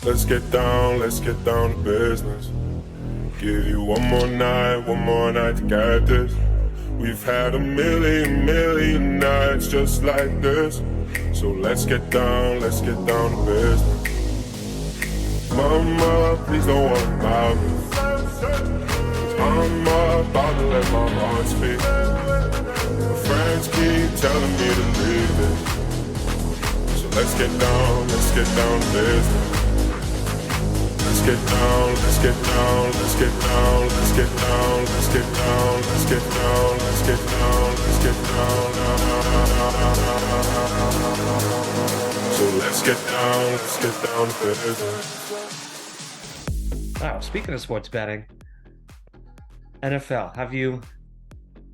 Let's get down to business. Give you one more night to get this. We've had a million nights just like this. So let's get down to business. Mama, please don't worry about me. I'm about to let my heart speak. My friends keep telling me to leave it. So let's get down to business. Let's get down So let's get down to business. Wow, speaking of sports betting, NFL, have you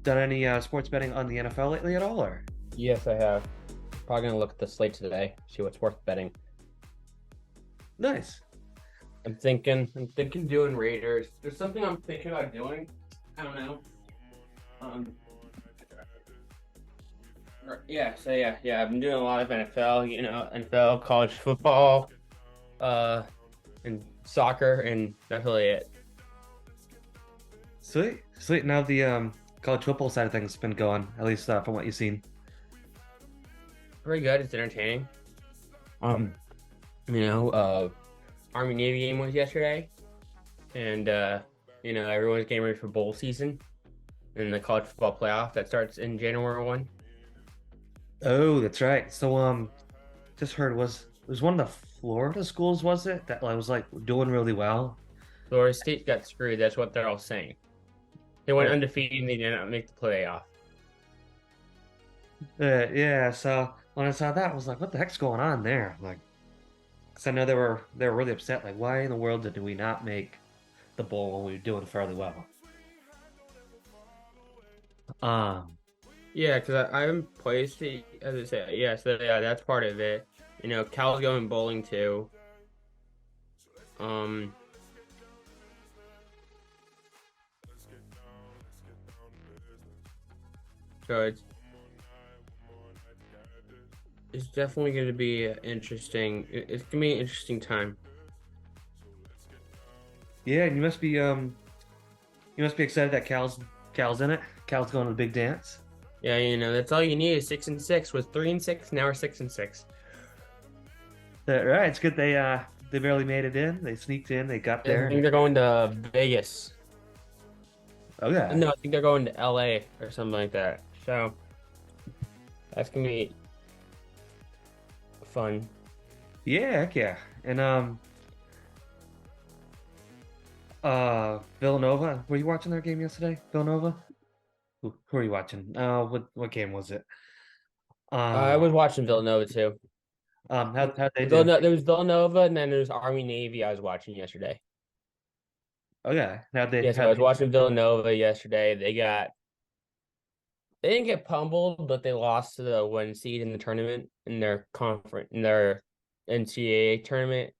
done any sports betting on the NFL lately at all? Or Yes, I have. Probably gonna look at the slate today, see what's worth betting. nice. I'm thinking doing Raiders. There's something I'm thinking about doing. I don't know. Yeah, I've been doing a lot of NFL, NFL, college football, and soccer, and that's really it. Sweet. Now the college football side of things has been going, at least from what you've seen. Pretty good. It's entertaining. Army Navy game was yesterday, and everyone's getting ready for bowl season and the college football playoff that starts in January 1. Oh, that's right. So just heard it was one of the Florida schools, was it, that was like doing really well? Florida State got screwed. That's what they're all saying. They went undefeated and they did not make the playoff. Yeah. So when I saw that, I was like, what the heck's going on there? Like, because I know they were really upset. Like, why in the world did we not make the bowl when we were doing fairly well? Yeah, because I haven't played state, as I say. Yeah, so yeah, that's part of it. Cal's going bowling too. So it's definitely going to be interesting. It's gonna be an interesting time. Yeah, and you must be excited that Cal's in it. Cal's going to the big dance. Yeah, that's all you need is 6-6. Was 3-6, now we're 6-6. Right, it's good they barely made it in. They sneaked in. They got there. I think they're going to Vegas. Okay. No, I think they're going to LA or something like that. So that's gonna be fun. Yeah, heck yeah. And Villanova. Were you watching their game yesterday? Villanova? Who are you watching? What game was it? I was watching Villanova too. How they do? There was Villanova, and then there was Army Navy. I was watching yesterday. Okay. How they? Yeah, so I was watching Villanova yesterday. They didn't get pummeled, but they lost to the 1 seed in the tournament in their NCAA tournament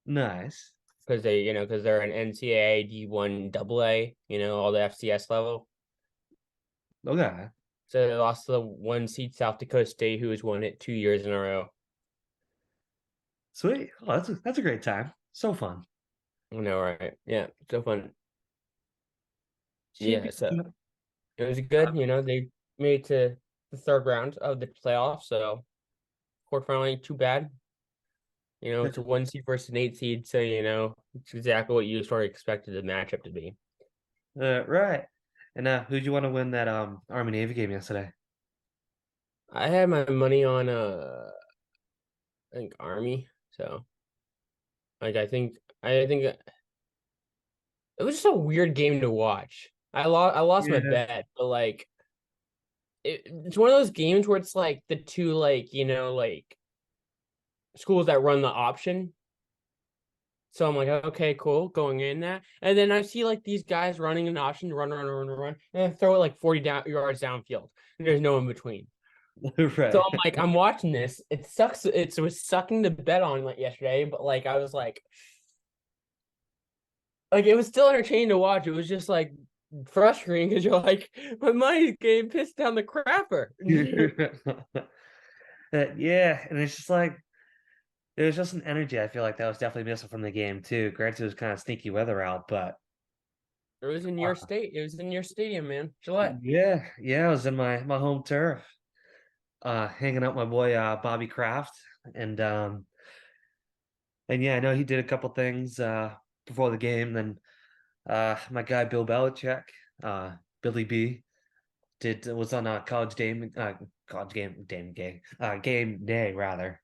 Nice. because they're an NCAA D1 AA, all the FCS level. Okay. So they lost to the 1 seed South Dakota State, who has won it 2 years in a row. Sweet. Oh, that's a great time. So fun. I know, right? Yeah, so fun. Yeah, so it was good. They made it to the third round of the playoffs, so quarterfinal ain't too bad. It's a 1 seed versus an 8 seed, so it's exactly what you sort of expected the matchup to be. Right. And who'd you want to win that Army Navy game yesterday? I had my money on I think Army, so I think it was just a weird game to watch. I lost my bet, but it's one of those games where it's like the two schools that run the option. So I'm like, okay, cool, going in that. And then I see these guys running an option, run, and I throw it 40 yards downfield. And there's no in between. Right. So I'm like, I'm watching this. It sucks. It was sucking the bet on yesterday, but I was like it was still entertaining to watch. It was just frustrating because you're like, my money's getting pissed down the crapper. Yeah, and it's just It was just an energy I feel like that was definitely missing from the game too. Granted, it was kind of sneaky weather out, but It was in your state. It was in your stadium, man. Gillette. yeah, I was in my home turf, hanging out with my boy Bobby Kraft, and yeah, I know he did a couple things before the game. Then my guy Bill Belichick, Billy B, was on a game day rather,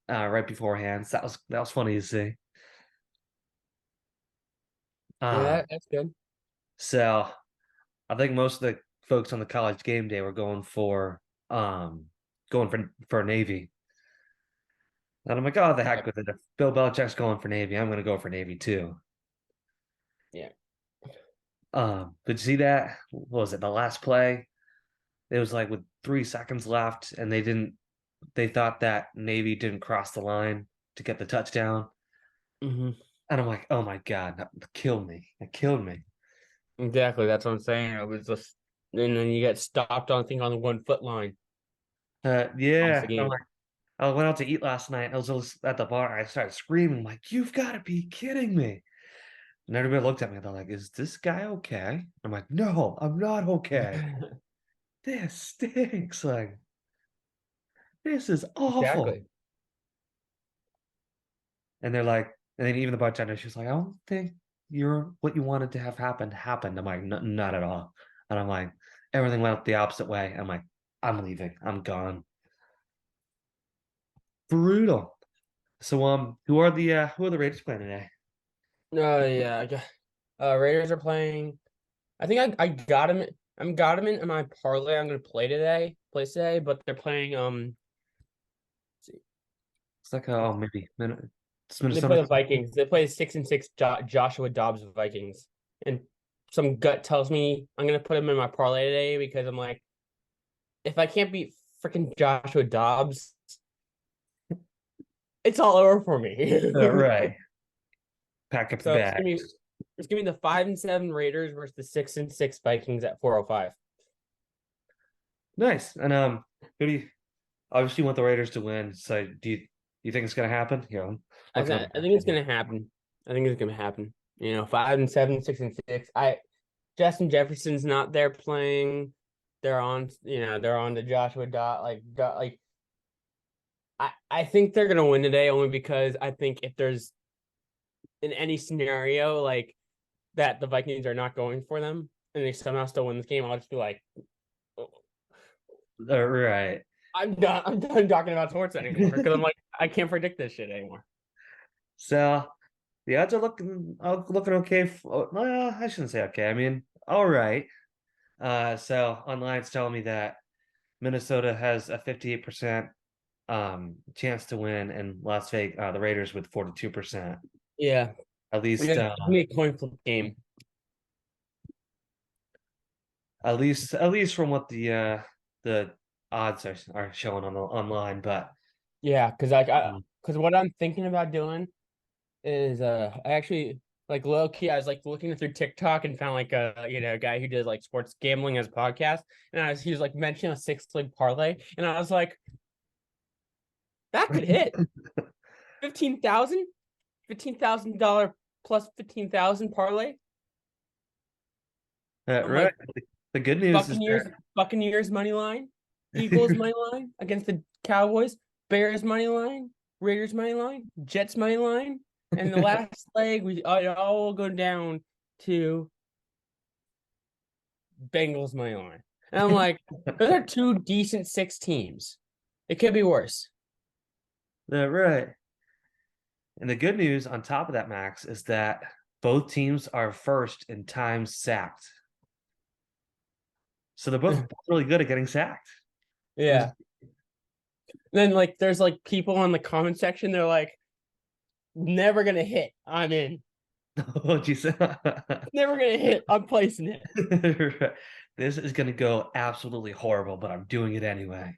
right beforehand. So that was funny to see. Yeah, Um, that's good. so I think most of the folks on the college game day were um going for Navy. And I'm like, oh, the heck with it. If Bill Belichick's going for Navy, I'm going to go for Navy too. Yeah. But you see that? What was it? The last play? It was like with 3 seconds left, and they thought that Navy didn't cross the line to get the touchdown. Hmm. And I'm like, oh my God, that killed me. It killed me. Exactly. That's what I'm saying. It was just, and then you get stopped on, I think, on the 1 foot line. Lost the Yeah. I'm game. like, I went out to eat last night. I was at the bar. I started screaming, like, you've got to be kidding me. And everybody looked at me. They're like, is this guy okay? I'm like, no, I'm not okay. This stinks. Like, this is awful. Exactly. And they're like, and then even the bartender, she's like, I don't think what you wanted to have happened. I'm like, not at all. And I'm like, everything went the opposite way. I'm like, I'm leaving. I'm gone. Brutal. So who are the Raiders playing today? Oh yeah. Raiders are playing. I think I got him. I'm got him in my parlay. I'm gonna play today, but they're playing. It's like maybe it's They play Minnesota. the Vikings. They play 6-6 Joshua Dobbs Vikings, and some gut tells me I'm gonna put him in my parlay today because I'm like, if I can't beat freaking Joshua Dobbs, it's all over for me. Right. Pack up the So bags. it's gonna be the 5-7 Raiders versus the 6-6 Vikings at 405. Nice. And who do you obviously you want the Raiders to win? So do you think it's gonna happen? Looking I think it's gonna happen. I think it's gonna happen. 5-7, 6-6. Justin Jefferson's not there playing. They're on the Joshua Dot like I think they're gonna win today only because I think if there's in any scenario like that the Vikings are not going for them and they somehow still win this game, I'll just be like, right. I'm done. I'm done talking about sports anymore because I'm like I can't predict this shit anymore. So the odds are looking okay. Well, I shouldn't say okay. I mean, all right. So online it's telling me that Minnesota has a 58% chance to win, and Las Vegas, the Raiders with 42%. Yeah, At least, it's gonna be a coin flip game. at least from what the odds are showing online. But Yeah, because what I'm thinking about doing is I actually like low key I was like looking through TikTok and found like a guy who did like sports gambling as a podcast and he was like mentioning a 6 leg parlay and I was like that could hit 15,000 $15,000 plus 15,000 parlay. I'm right. like The good news is that Buccaneers money line, Eagles money line against the Cowboys, Bears money line, Raiders money line, Jets money line, and the last leg we all go down to Bengals money line. And I'm like, those are two decent 6 teams. It could be worse. right. And the good news on top of that, Max, is that both teams are first in times sacked. So they're both really good at getting sacked. Yeah. Then like there's like people on the comment section, they're like, never gonna hit. I'm in. Oh, geez. Never gonna hit. I'm placing it. This is going to go absolutely horrible, but I'm doing it anyway.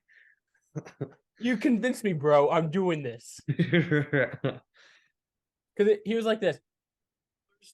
You convinced me, bro. I'm doing this. Because he was like this.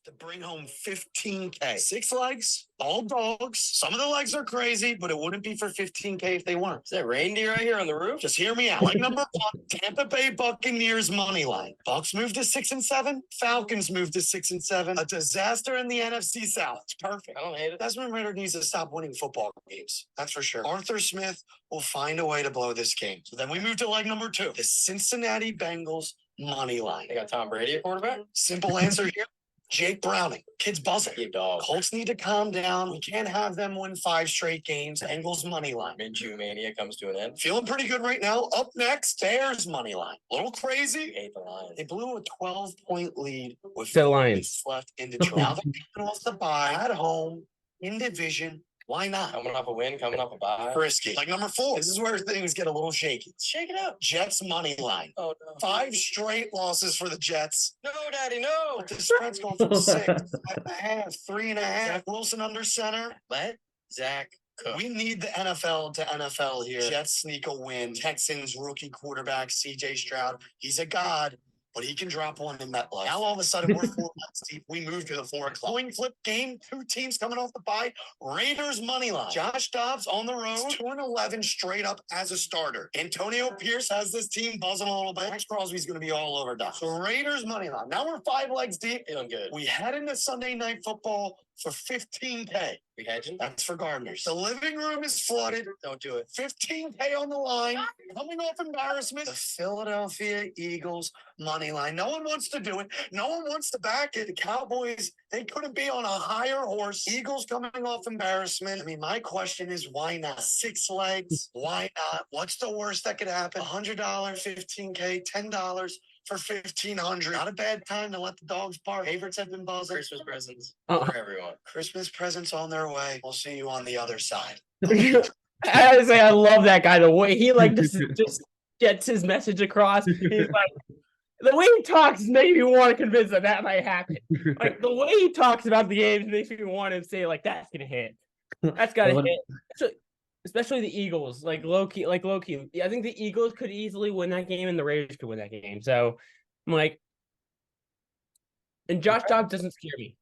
to bring home $15K. 6 legs, all dogs. Some of the legs are crazy, but it wouldn't be for $15K if they weren't. Is that reindeer right here on the roof? Just hear me out. Leg number 1, Tampa Bay Buccaneers money line. Bucks moved to 6-7. Falcons moved to 6-7. A disaster in the NFC South. It's perfect. I don't hate it. Desmond Ritter needs to stop winning football games. That's for sure. Arthur Smith will find a way to blow this game. So then we move to leg number 2, the Cincinnati Bengals money line. They got Tom Brady at quarterback? Simple answer here. Jake Browning. Kid's buzzing. Keep dog. Colts need to calm down. We can't have them win 5 straight games. Bengals money line. Minshew mania comes to an end. Feeling pretty good right now. Up next, Bears money line. A little You crazy. hate the Lions. They blew a 12-point lead with The 4 Lions. minutes left in Detroit. Now they're coming off the bye at home in division. Why not? Coming off a win, coming off a bye. Frisky. Like number 4. This is where things get a little shaky. Shake it up. Jets money line. Oh, no. 5 straight losses for the Jets. No, Daddy, no. But the spread's going from 6, 5.5, 3.5. Zach Wilson under center. Let Zach cook. We need the NFL to NFL here. Jets sneak a win. Texans rookie quarterback CJ Stroud. He's a god, but he can drop one in MetLife. Now all of a sudden we're 4 months deep. We move to the 4 o'clock. Coin flip game. 2 teams coming off the bye. Raiders money line. Josh Dobbs on the road. 2-11 straight up as a starter. Antonio Pierce has this team buzzing a little bit. Max Crosby's going to be all over Dobbs. So Raiders money line. Now we're 5 legs deep. Feeling good. We head into Sunday Night Football for $15K. We hedging? That's for gardeners. The living room is flooded. Don't do it. $15K on the line. Coming off embarrassment. The Philadelphia Eagles money line. No one wants to do it. No one wants to back it. The Cowboys, they couldn't be on a higher horse. Eagles coming off embarrassment. I mean, my question is, why not? 6 legs. Why not? What's the worst that could happen? $100, $15K, $10 for $1,500. Not a bad time to let the dogs bark. Favorites have been buzzing. Christmas presents Uh-uh. for everyone. Christmas presents on their way. We'll see you on the other side. I gotta say, I love that guy. The way he like just gets his message across. He's like, the way he talks makes me want to convince him that might happen. Like the way he talks about the games makes me want to say like that's gonna hit. That's gotta hit. Especially the Eagles, like low key. I think the Eagles could easily win that game, and the Raiders could win that game. So I'm like, and Josh Dobbs doesn't scare me.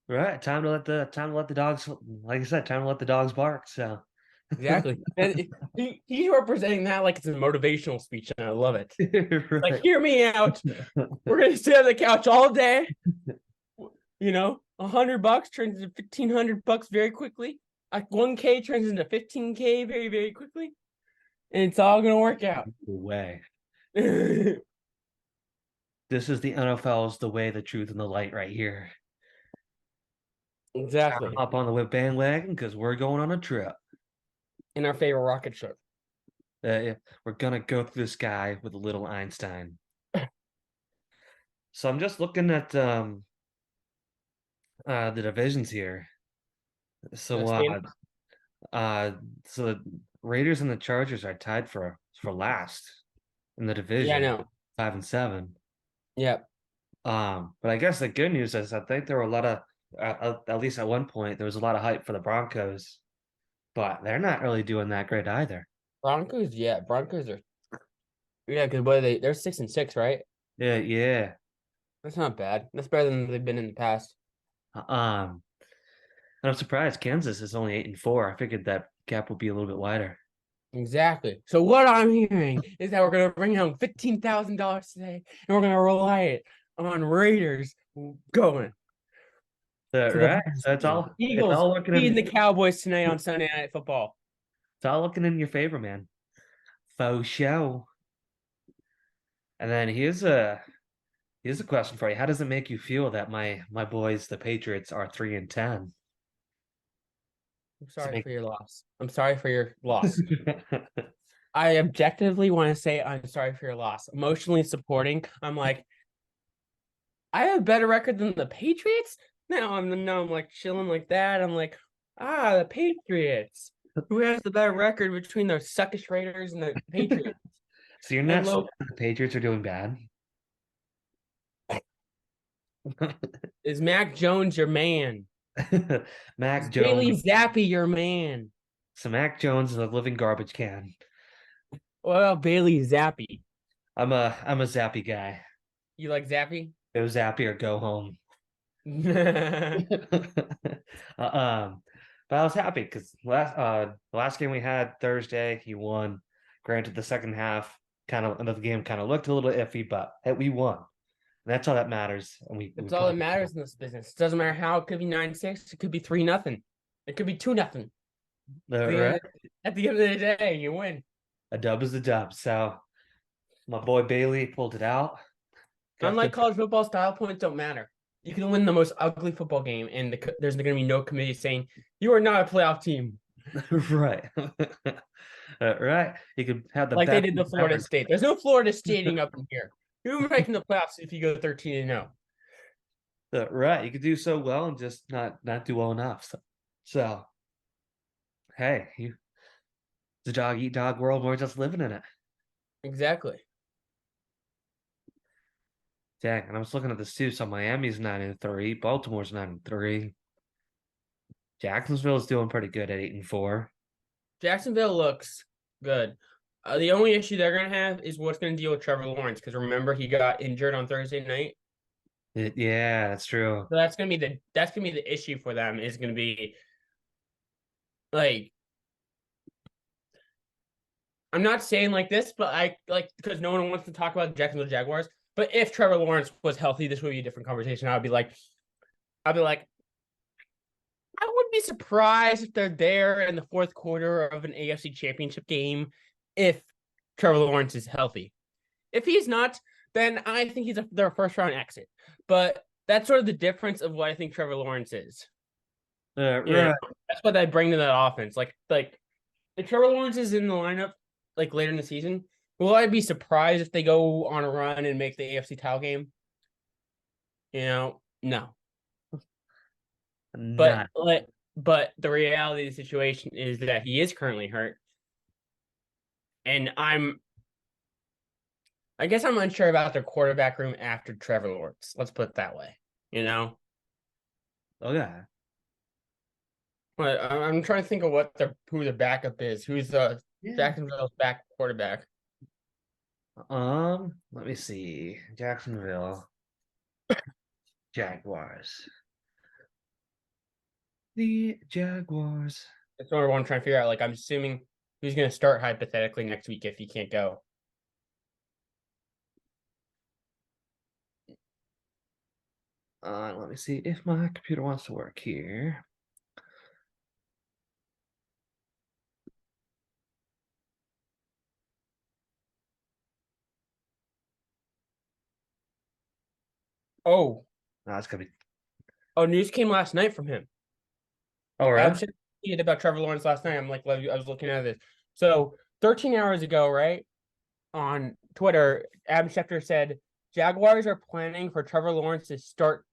Right. Time to let the dogs, like I said, time to let the dogs bark. So Exactly. And he's representing that like it's a motivational speech, and I love it. Right. Like, hear me out. We're gonna sit on the couch all day. You know, $100 turns into $1,500 very quickly. 1K turns into $15K very, very quickly, and it's all gonna work out. Way. This is the NFL's the way, the truth, and the light right here. Exactly. Up on the whip bandwagon because we're going on a trip. In our favorite rocket ship. Yeah, we're gonna go through the sky with a little Einstein. So I'm just looking at the divisions here. So so the Raiders and the Chargers are tied for last in the division. Yeah, I know. 5-7. Yep. But I guess the good news is I think there were a lot of at least at one point there was a lot of hype for the Broncos, but they're not really doing that great either. Broncos are. Yeah, because they're 6-6, right? Yeah. That's not bad. That's better than they've been in the past. And I'm surprised Kansas is only 8-4. I figured that gap would be a little bit wider. Exactly. So what I'm hearing is that we're gonna bring home $15,000 today, and we're gonna rely it on Raiders going. Right. So it's all Eagles looking beating the Cowboys tonight on Sunday Night Football. It's all looking in your favor, man. Faux show. And then here's a question for you. How does it make you feel that my boys, the Patriots, are 3-10? I'm sorry for your loss. I'm sorry for your loss. I objectively want to say I'm sorry for your loss. Emotionally supporting. I'm like, I have a better record than the Patriots. Now I'm like chilling like that. I'm like, the Patriots. Who has the better record between the suckish Raiders and the Patriots? So you're not saying the Patriots are doing bad? Is Mac Jones your man? Mac Is Jones. Bailey Zappi your man? So Mac Jones is a living garbage can. What about Bailey Zappi? I'm a Zappy guy. You like Zappi? Go Zappy or go home. But I was happy because the last game we had Thursday, he won. Granted, the second half of the game kind of looked a little iffy, but hey, we won. And that's all that matters. And we That's all that matters in this business. It doesn't matter how it could be 9-6. It could be 3-0. It could be 2-0. right. At the end of the day, you win. A dub is a dub. So my boy Bailey pulled it out. Unlike college football, style points don't matter. You can win the most ugly football game, and there's going to be no committee saying you are not a playoff team. Right. Right. You could have the like they best did the Florida ever. State. There's no Florida Stating up in here. You're making the playoffs if you go 13-0. Right. You could do so well and just not do well enough. So hey, the dog eat dog world. We're just living in it. Exactly. Dang, and I was looking at this too. So Miami's 9-3, Baltimore's 9-3. Jacksonville's doing pretty good at 8-4. Jacksonville looks good. The only issue they're going to have is what's going to deal with Trevor Lawrence, because remember he got injured on Thursday night. Yeah, that's true. So that's gonna be the issue for them, is gonna be like, I'm not saying like this, but I like, because no one wants to talk about the Jacksonville Jaguars. But if Trevor Lawrence was healthy, this would be a different conversation. I'd be like, I wouldn't be surprised if they're there in the fourth quarter of an AFC Championship game if Trevor Lawrence is healthy. If he's not, then I think he's their first round exit. But that's sort of the difference of what I think Trevor Lawrence is. Right. That's what I bring to that offense. Like if Trevor Lawrence is in the lineup like later in the season, will I be surprised if they go on a run and make the AFC title game? No. But the reality of the situation is that he is currently hurt. And I guess I'm unsure about their quarterback room after Trevor Lawrence. Let's put it that way. Okay. But I'm trying to think of who the backup is. Who's Jacksonville's back quarterback? Let me see. Jacksonville Jaguars. The Jaguars. That's what I want to try and figure out. Like, I'm assuming who's going to start hypothetically next week if he can't go. Let me see if my computer wants to work here. Oh, No, it's gonna be. news came last night from him. Oh, I right. was thinking about Trevor Lawrence last night. I was looking at this. So 13 hours ago, right, on Twitter, Adam Schefter said Jaguars are planning for Trevor Lawrence to start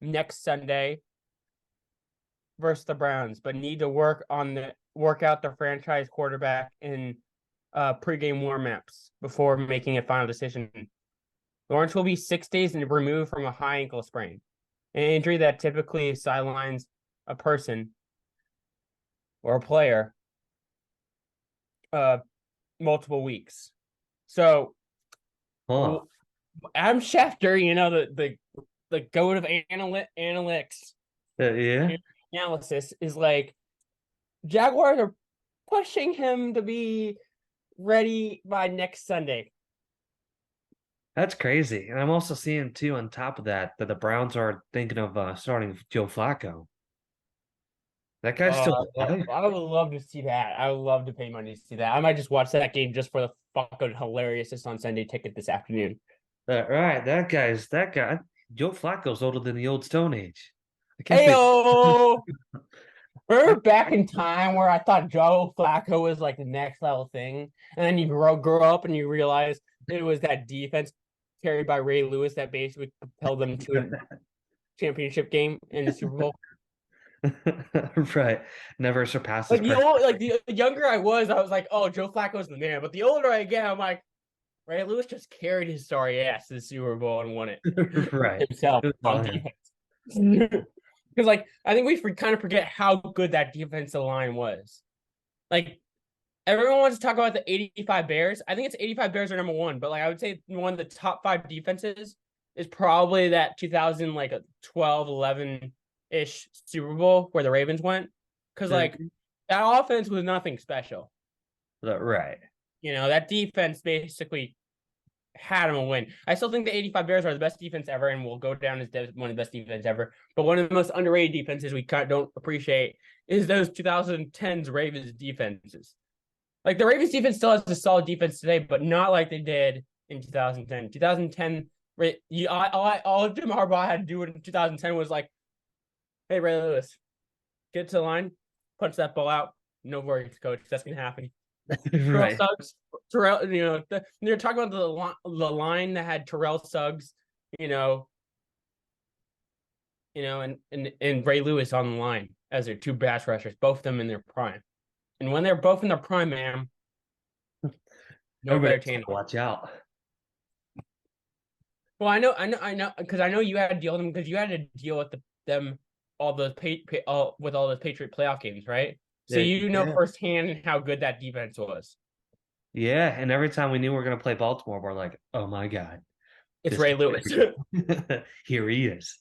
next Sunday versus the Browns, but need to work out the franchise quarterback in pregame warm-ups before making a final decision. Lawrence will be 6 days removed from a high ankle sprain, an injury that typically sidelines a person or a player multiple weeks. So Adam Schefter, the goat of analytics, analysis, is like, Jaguars are pushing him to be ready by next Sunday. That's crazy. And I'm also seeing too, on top of that the Browns are thinking of starting Joe Flacco. That guy's still alive. I would love to see that. I would love to pay money to see that. I might just watch that game just for the fucking hilariousness on Sunday ticket this afternoon. Right, that guy. Joe Flacco's older than the old Stone Age. Heyo! Remember back in time where I thought Joe Flacco was like the next level thing, and then you grow up and you realize it was that defense carried by Ray Lewis that basically propelled them to a championship game in the Super Bowl. Right, never surpasses. Like the younger I was like, oh, Joe Flacco's the man. But the older I get, I'm like, Ray Lewis just carried his sorry ass to the Super Bowl and won it right himself on defense. Because like I think we kind of forget how good that defensive line was. Like everyone wants to talk about the 85 Bears. I think it's 85 Bears are number one, but like I would say one of the top 5 defenses is probably that 2012, 11-ish Super Bowl where the Ravens went. Because like that offense was nothing special. Right. That defense basically had them a win. I still think the 85 Bears are the best defense ever and will go down as one of the best defense ever. But one of the most underrated defenses we don't appreciate is those 2010s Ravens defenses. Like the Ravens defense still has a solid defense today, but not like they did in 2010. 2010, all Jim Harbaugh had to do in 2010 was like, hey, Ray Lewis, get to the line, punch that ball out. No worries, coach. That's going to happen. Right. Terrell, they're talking about the line that had Terrell Suggs, and Ray Lewis on the line as their two pass rushers, both of them in their prime. And when they're both in their prime, man, no better team. Watch out. Well, I know, because I know you had to deal with them because you had to deal with them all those with all those Patriot playoff games, right? So you know firsthand how good that defense was. Yeah, and every time we knew we were going to play Baltimore, we're like, oh my God. It's Ray Lewis. Here he is,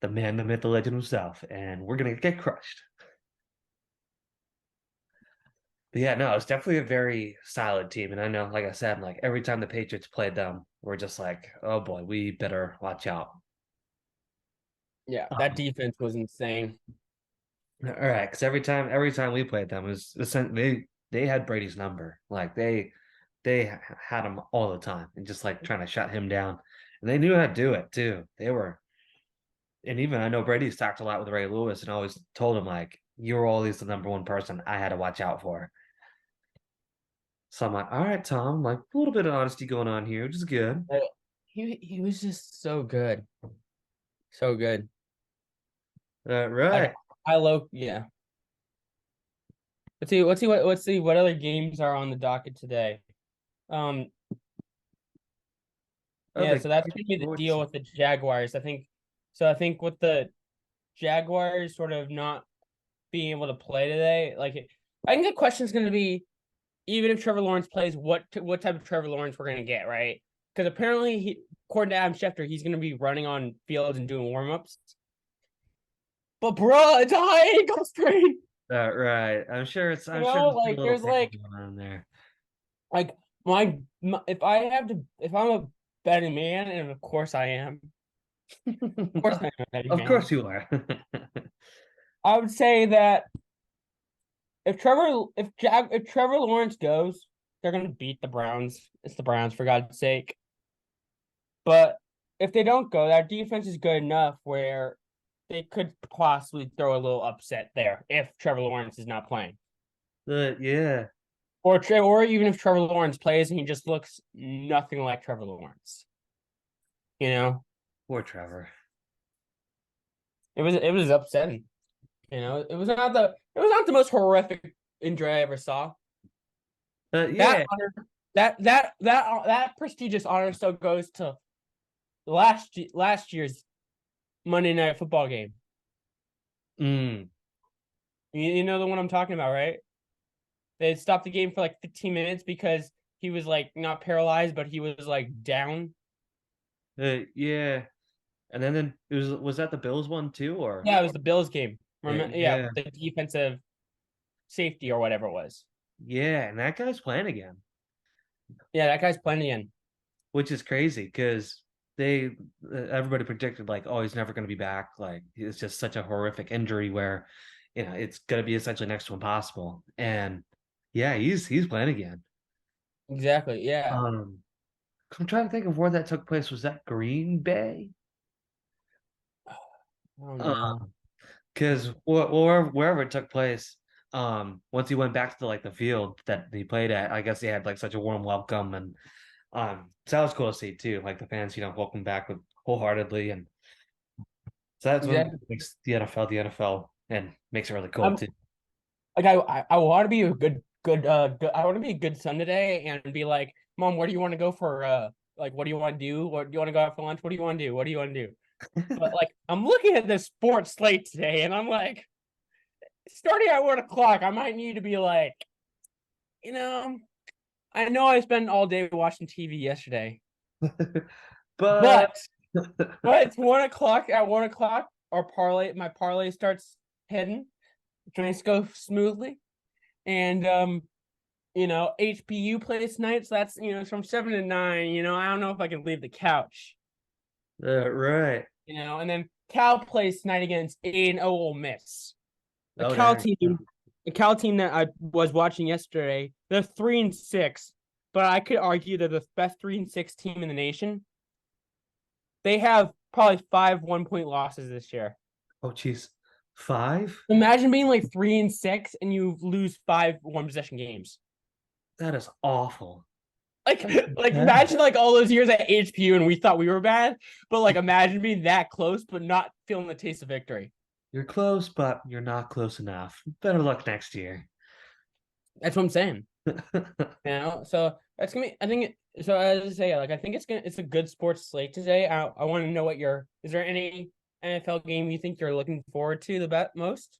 the man, the myth, the legend himself, and we're going to get crushed. But yeah, no, it's definitely a very solid team. And I know, like I said, like every time the Patriots played them, we're just like, oh boy, we better watch out. Yeah, that defense was insane. All right, because every time we played them, they had Brady's number. Like they had him all the time and just like trying to shut him down. And they knew how to do it too. And even I know Brady's talked a lot with Ray Lewis and always told him like, you're always the number one person I had to watch out for. So I'm like, all right, Tom, like a little bit of honesty going on here, which is good. He was just so good. So good. Right. Yeah. Let's see what other games are on the docket today. So that's gonna be the deal with the Jaguars. I think with the Jaguars sort of not being able to play today, I think the question is gonna be, even if Trevor Lawrence plays, what type of Trevor Lawrence we're gonna get, right? Because apparently according to Adam Schefter, he's gonna be running on fields and doing warm-ups. But bro, it's a high ankle sprain. Right. I'm sure there's there's on there. Like if I'm a betting man, and of course I am. Of course I am a betting man. Of course you are. I would say that if Trevor Lawrence goes, they're gonna beat the Browns. It's the Browns, for God's sake. But if they don't go, that defense is good enough where they could possibly throw a little upset there if Trevor Lawrence is not playing. Yeah. Or even if Trevor Lawrence plays and he just looks nothing like Trevor Lawrence. Poor Trevor. It was upsetting. It was not the most horrific injury I ever saw. Yeah. That prestigious honor still goes to last year's Monday Night Football game. You know the one I'm talking about, right? They stopped the game for like 15 minutes because he was like not paralyzed, but he was like down. Yeah. And then was that the Bills one too, or? Yeah, it was the Bills game. Yeah. The defensive safety or whatever it was. Yeah, and that guy's playing again. Yeah, that guy's playing again. Which is crazy because everybody predicted like, oh, he's never going to be back. Like it's just such a horrific injury where, it's going to be essentially next to impossible. And yeah, he's playing again. Exactly. Yeah. I'm trying to think of where that took place. Was that Green Bay? Oh no. Because wherever it took place, once he went back to the field that he played at, I guess he had like such a warm welcome, and so that was cool to see too. Like the fans, welcome back wholeheartedly, and so that's what makes the NFL and makes it really cool too. Like I want to be a good I want to be a good son today and be like, Mom, where do you want to go for what do you want to do? What do you want to go out for lunch? What do you want to do? What do you want to do? But I'm looking at this sports slate today and I'm like, starting at 1:00, I might need to be like, I know I spent all day watching TV yesterday. but But it's 1 o'clock. At 1 o'clock, my parlay starts heading. Drinks go smoothly, and HPU plays tonight, so that's from 7 to 9. I don't know if I can leave the couch. Right. And then Cal plays tonight against 8-0 Ole Miss. The Oh, Cal there team, you the Cal team that I was watching yesterday, they're 3-6, but I could argue they're the best 3-6 team in the nation. They have probably 5 1-point losses this year. Oh, geez. 5? Imagine being like 3-6 and you lose 5 one-possession games. That is awful. Like imagine like all those years at HPU and we thought we were bad, but like imagine being that close but not feeling the taste of victory. You're close, but you're not close enough. Better luck next year. That's what I'm saying. So that's gonna be. I think. So as I say, like I think it's a good sports slate today. I want to know what is there any NFL game you think you're looking forward to the most?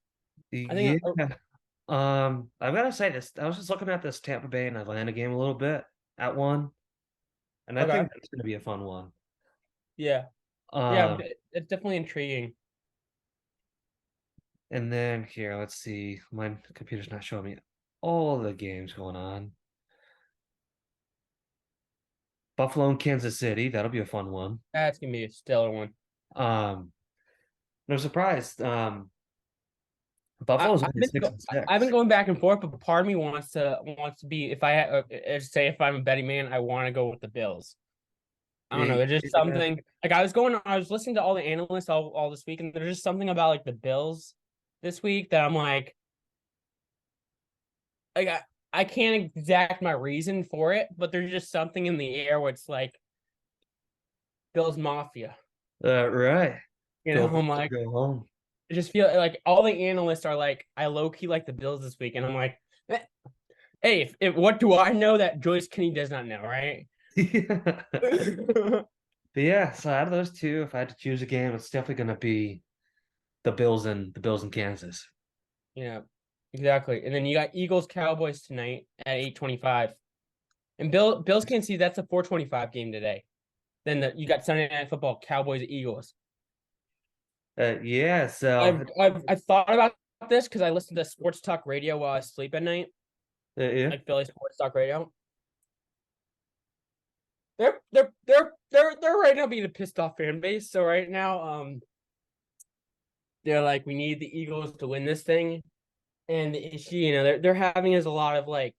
I think. Yeah. I've got to say this. I was just looking at this Tampa Bay and Atlanta game a little bit at one, and I Okay. think that's going to be a fun one. Yeah. Yeah, it's definitely intriguing. And then here, let's see. My computer's not showing me all the games going on. Buffalo and Kansas City. That'll be a fun one. That's gonna be a stellar one. No surprise. Buffalo's only 6-6. I've been going back and forth, but part of me wants to be if I'm a betting man, I want to go with the Bills. I don't know. There's just something like I was listening to all the analysts all this week, and there's just something about like the Bills this week that I'm like I can't exact my reason for it, but there's just something in the air where it's like Bills Mafia. Right. I'm like, go home. I just feel like all the analysts are like, I low key like the Bills this week, and I'm like, hey, if what do I know that Joyce Kinney does not know, right? But yeah, so out of those two, if I had to choose a game, it's definitely going to be the Bills and Kansas. Yeah, exactly. And then you got Eagles Cowboys tonight at 8:25, and Bills can't see that's a 4:25 game today. Then you got Sunday Night Football Cowboys Eagles. Yeah, so I've thought about this because I listen to sports talk radio while I sleep at night. yeah. Like Philly Sports Talk Radio. They're right now being a pissed off fan base. So right now, they're like, we need the Eagles to win this thing, and the issue, they're having is a lot of like,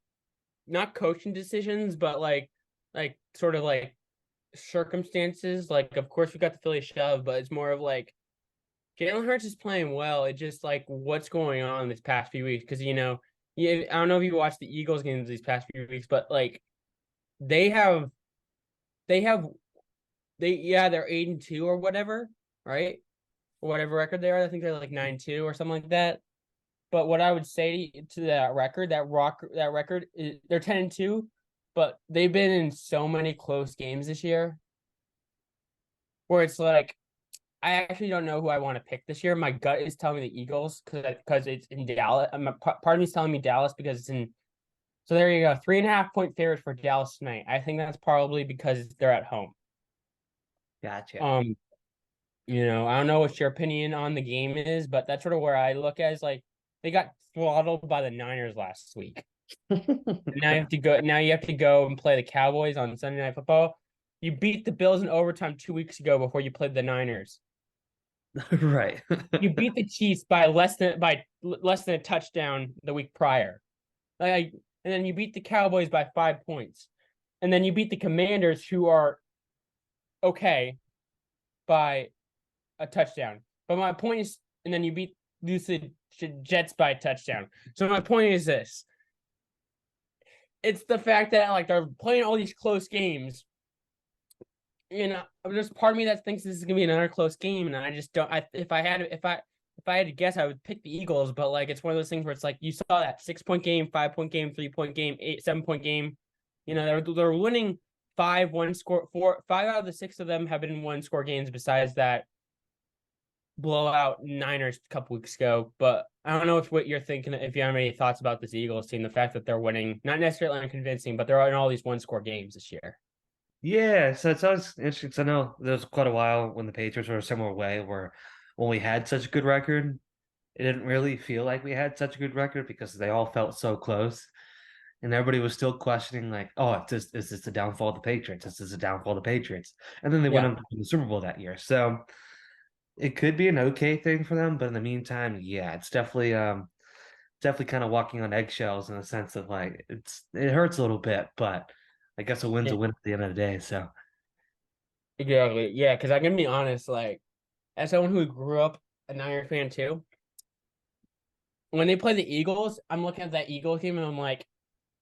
not coaching decisions, but like sort of like circumstances. Like, of course, we got the Philly shove, but it's more of like Jalen Hurts is playing well. It's just like what's going on this past few weeks because I don't know if you watched the Eagles games these past few weeks, but like they're 8-2 or whatever, right? Or whatever record they are. I think they're like 9-2 or something like that. But what I would say to that record is they're 10-2, but they've been in so many close games this year where it's like I actually don't know who I want to pick this year. My gut is telling me the Eagles because it's in Dallas. Part of me is telling me Dallas because it's in. So there you go, 3.5-point favorites for Dallas tonight. I think that's probably because they're at home. Gotcha. I don't know what your opinion on the game is, but that's sort of where I look at is like they got throttled by the Niners last week. Now you have to go and play the Cowboys on Sunday Night Football. You beat the Bills in overtime 2 weeks ago before you played the Niners. Right. You beat the Chiefs by less than a touchdown the week prior. And then you beat the Cowboys by 5 points. And then you beat the Commanders, who are okay, by a touchdown. But my point is, and then you beat the Jets by a touchdown. So my point is this. It's the fact that like they're playing all these close games. There's part of me that thinks this is gonna be another close game, and I just don't. If I had to guess, I would pick the Eagles. But like, it's one of those things where it's like you saw that 6-point game, 5-point game, 3-point game, 7-point game. They're winning 5 1-score. 5 out of the 6 of them have been 1-score games. Besides that blowout Niners a couple weeks ago. But I don't know what you're thinking. If you have any thoughts about this Eagles team, the fact that they're winning, not necessarily unconvincing, but they're in all these 1-score games this year. Yeah, so it's always interesting. 'Cause I know there was quite a while when the Patriots were a similar way, where when we had such a good record, it didn't really feel like we had such a good record because they all felt so close, and everybody was still questioning, like, "Oh, is this the downfall of the Patriots? Is this the downfall of the Patriots?" And then they went Yeah. on to win the Super Bowl that year, so it could be an okay thing for them. But in the meantime, yeah, it's definitely kind of walking on eggshells in the sense of like it hurts a little bit, but I guess a win's Yeah, a win at the end of the day. So exactly. Yeah, because I'm gonna be honest, like as someone who grew up a Niner fan too, when they play the Eagles, I'm looking at that Eagles game and I'm like,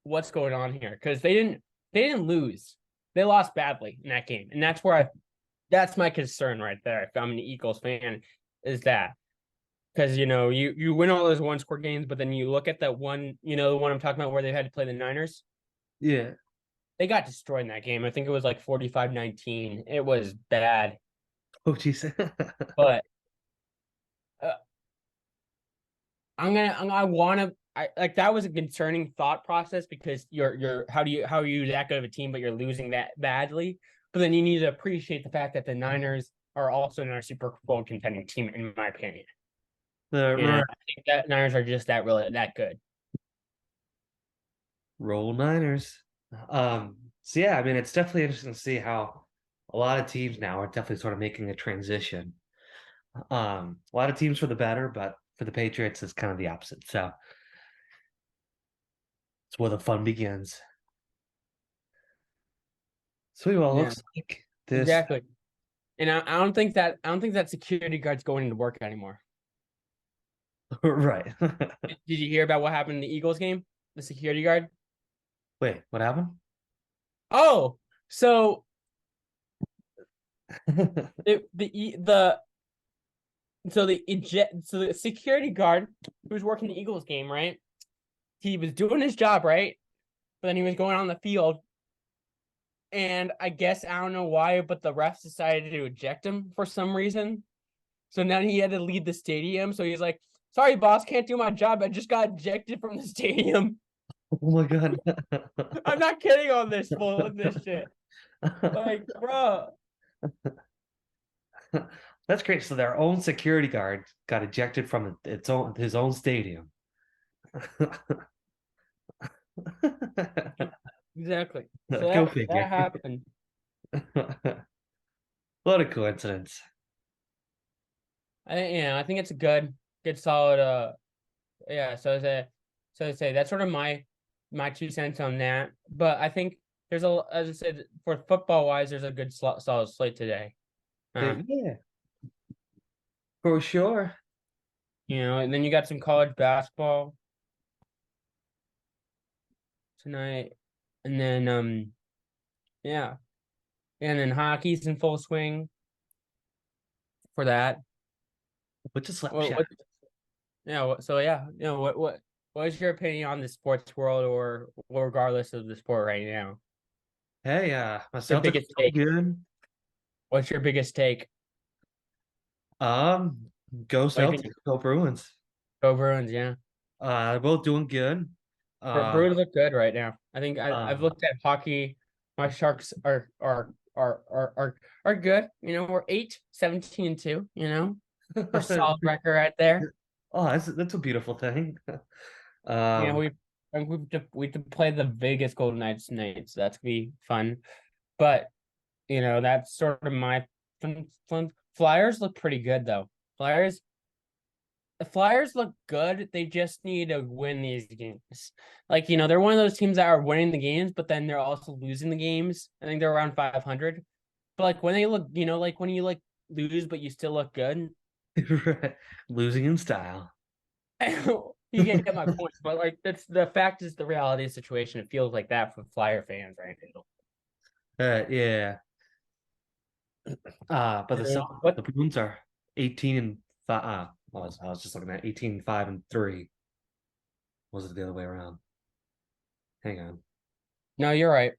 what's going on here? Because they didn't lose. They lost badly in that game. And that's my concern right there. If I'm an Eagles fan, is that because you win all those one score games, but then you look at that one, the one I'm talking about where they had to play the Niners. yeah. They got destroyed in that game. I think it was like 45-19. It was bad. Oh geez. But uh, I want to. I like that was a concerning thought process because you're how are you that good of a team, but you're losing that badly. But then you need to appreciate the fact that the Niners are also in our Super Bowl contending team, in my opinion. The I think that Niners are just that good. roll Niners. So yeah, I mean it's definitely interesting to see how a lot of teams now are definitely sort of making a transition. A lot of teams for the better, but for the Patriots it's kind of the opposite. So it's where the fun begins. Sweet, well, it Yeah, looks like this exactly. And I don't think that security guard's going into work anymore. right. Did you hear about what happened in the Eagles game? The security guard. Wait, what happened? Oh, so the so the security guard who was working the Eagles game, right? He was doing his job, right? But then he was going on the field, and I guess I don't know why, but the refs decided to eject him for some reason. So now he had to leave the stadium. So he's like, "Sorry, boss, can't do my job. I just got ejected from the stadium." Oh my god. I'm not kidding on this bull this shit. Like, bro. That's great. So their own security guard got ejected from his own stadium. Exactly. So Go that figure. happened. What a coincidence. I think it's a good solid yeah, so I say that's sort of my 2 cents on that. But I think there's as I said, for football wise, there's a good solid slate today. Yeah, for sure. And then you got some college basketball tonight, and then yeah, and then hockey's in full swing for that. Which is slap What, shot. what so yeah, what is your opinion on the sports world or regardless of the sport right now? Hey, my Your Celtics biggest are take. good. What's your biggest take? Um, go What do you think? Celtics, go Bruins. Go Bruins, yeah. They're both doing good. Bruins look good right now. I think I've Um, looked at hockey. My Sharks are good. We're 8-17-2, for solid record right there. oh, that's a beautiful thing. Yeah, Um, we have to play the Vegas Golden Knights tonight, so that's gonna be fun. But that's sort of my fun. Flyers look pretty good though. The Flyers look good. They just need to win these games. Like, they're one of those teams that are winning the games, but then they're also losing the games. I think they're around 500. But like when they look, like when you like lose, but you still look good. right. Losing in style. You get my point. But like that's the fact is the reality of the situation. It feels like that for Flyer fans right now. Yeah. But What the Bruins are 18 and 5. I was just looking at 18, 5, and 3. Was it the other way around? Hang on. No, you're right.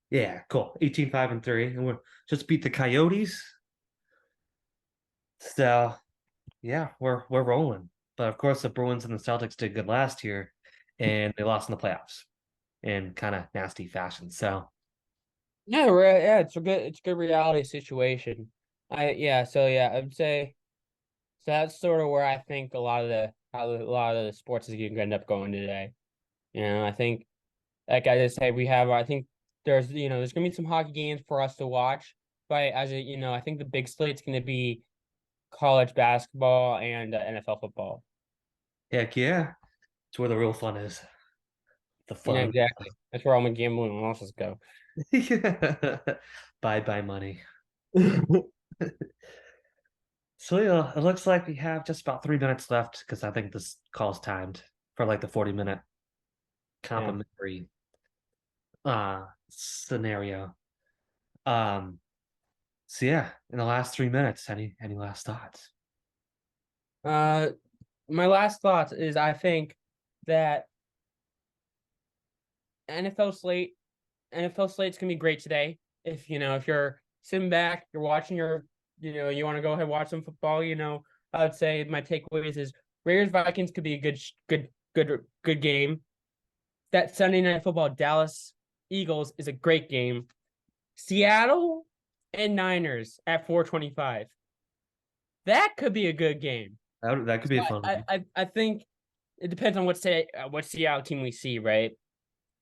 Yeah, cool. 18, 5, and 3. And we're just beat the Coyotes. So yeah, we're rolling. But of course the Bruins and the Celtics did good last year and they lost in the playoffs in kind of nasty fashion. So Yeah, yeah, it's a good reality situation. I'd say so that's sort of where I think a lot of the sports is going to end up going today. I think like I just said, I think there's gonna be some hockey games for us to watch. But I think the big slate's gonna be college basketball and NFL football. Heck yeah. It's where the real fun is. The Yeah, fun. exactly. That's where all my gambling losses go. Bye money. So yeah, it looks like we have just about 3 minutes left because I think this call's timed for like the 40-minute complimentary scenario. So yeah, in the last 3 minutes, any last thoughts? Uh, my last thoughts is I think that NFL slate NFL slate's gonna be great today. If you're sitting back, you're watching you want to go ahead and watch some football. I would say my takeaways is Raiders Vikings could be a good game. That Sunday Night Football Dallas Eagles is a great game. Seattle and Niners at 4:25. That could be a good game. That could be a fun one. I think it depends on what Seattle team we see, right?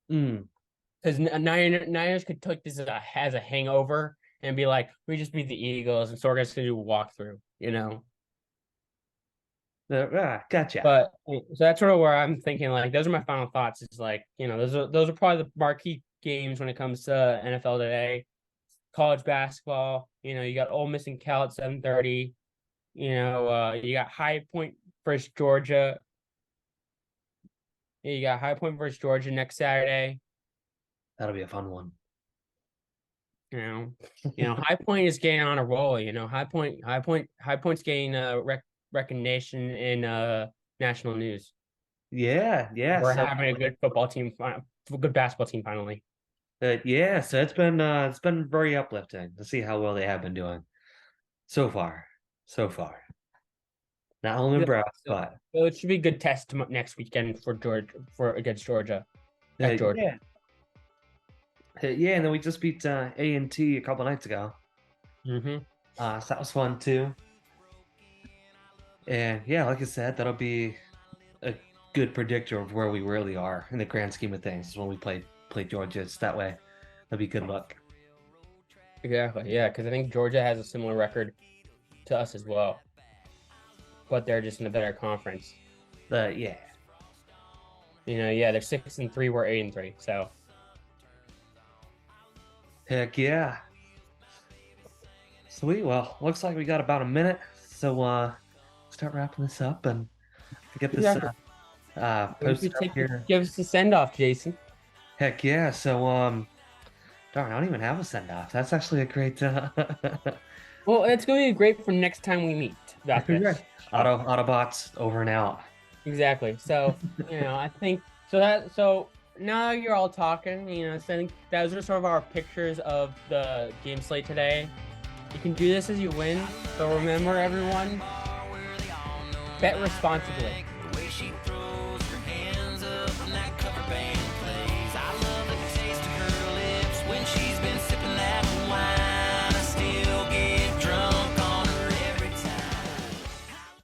Because Niners could take this as a hangover and be like, we just beat the Eagles, and so we're just gonna do a walkthrough, Gotcha. But so that's sort of where I'm thinking. Like, those are my final thoughts. It's like, those are probably the marquee games when it comes to NFL today. College basketball, you got Ole Miss and Cal at 7:30. You got High Point versus Georgia. You got High Point versus Georgia next Saturday. That'll be a fun one. High Point is getting on a roll. High Point's getting recognition in national news. Yeah. We're having a good football team, good basketball team finally. Yeah, so it's been very uplifting to see how well they have been doing so far. Not only Nebraska, but So it should be a good test next weekend against Georgia. At Georgia. Yeah, and then we just beat A&T a couple nights ago. Mm-hmm. So that was fun too. And yeah, like I said, that'll be a good predictor of where we really are in the grand scheme of things when we play Georgia. It's that way. That'll be good luck. Exactly. Yeah, because I think Georgia has a similar record to us as well, but they're just in a better conference. Yeah. They're 6-3. We're 8-3. So. Heck yeah. Sweet. Well, looks like we got about a minute, so start wrapping this up and get this posted up here. Give us a send off, Jason. Heck yeah. So darn, I don't even have a send off. That's actually a great Well, it's gonna be great for next time we meet about this. Autobots over and out. Exactly. So I think so now you're all talking, I think those are sort of our pictures of the game slate today. You can do this as you win. So remember, everyone, bet responsibly.